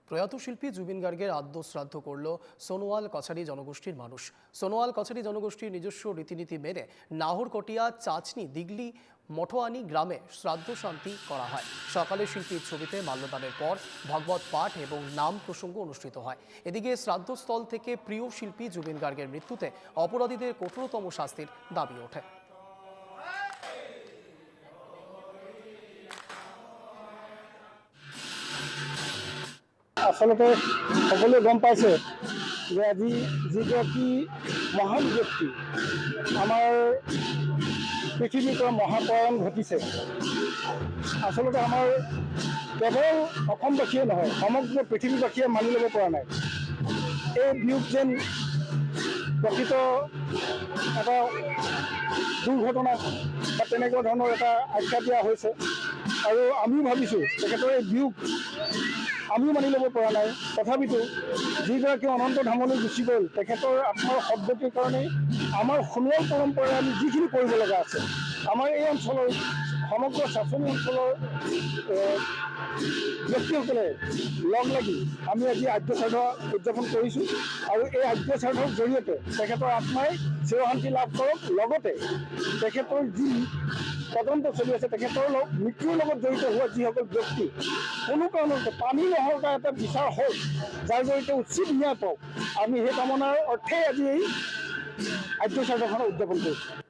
প্রয়াত শিল্পী জুবিন গার্গের আদ্য শ্রাদ্ধ করল সোনোয়াল কছারি জনগোষ্ঠীর মানুষ। সোনোয়াল কছারি জনগোষ্ঠীর নিজস্ব রীতিনীতি মেনে নাহরকটিয়া, চাচনি, দিগলি, মঠোয়ানি গ্রামে শ্রাদ্ধ শান্তি করা হয়। সকালে শিল্পীর ছবিতে মাল্যদানের পর ভগবত পাঠ এবং নাম প্রসঙ্গ অনুষ্ঠিত হয়। এদিকে শ্রাদ্ধস্থল থেকে প্রিয় শিল্পী জুবিন গার্গের মৃত্যুতে অপরাধীদের কঠোরতম শাস্তির দাবি ওঠে। আচলতে সকলোৱে গম পাইছে যে আজি যিগৰাকী মহান ব্যক্তি আমাৰ পৃথিৱীৰ পৰা মহাপ্ৰয়াণ ঘটিছে। আচলতে আমাৰ কেৱল অসমবাসীয়ে নহয়, সমগ্ৰ পৃথিৱীবাসীয়ে মানি ল'ব পৰা নাই। এই বিয়োগ যেন প্ৰকৃত এটা দুৰ্ঘটনা বা তেনেকুৱা ধৰণৰ এটা আখ্যা দিয়া হৈছে। আৰু আমিও ভাবিছোঁ তেখেতৰ এই বিয়োগ আমিও মানি ল'ব পৰা নাই। তথাপিতো যিগৰাকী অনন্ত ধামলৈ গুচি গ'ল, তেখেতৰ আত্মাৰ সদ্গতিৰ কাৰণে আমাৰ সোণোৱাল পৰম্পৰাৰে আমি যিখিনি কৰিব লগা আছে, আমাৰ এই অঞ্চলৰ সমগ্ৰ চাচনি অঞ্চলৰ ব্যক্তিসকলে লগ লাগি আমি আজি আদ্য শ্ৰাদ্ধ উদযাপন কৰিছোঁ। আৰু এই আদ্য শ্ৰাদ্ধৰ জৰিয়তে তেখেতৰ আত্মাই চিৰশান্তি লাভ কৰক। লগতে তেখেতৰ যি তদন্ত চলি আছে, তেখেতৰ মৃত্যুৰ লগত জড়িত হোৱা যিসকল ব্যক্তি কোনো কাৰণতে পানী নহলকা এটা বিচাৰ হওক, যাৰ জৰিয়তে উচিত ন্যায় পাওক, আমি সেই কামনাৰ অৰ্থে আজি এই আদ্য শ্ৰাদ্ধখন উদযাপন কৰিছোঁ।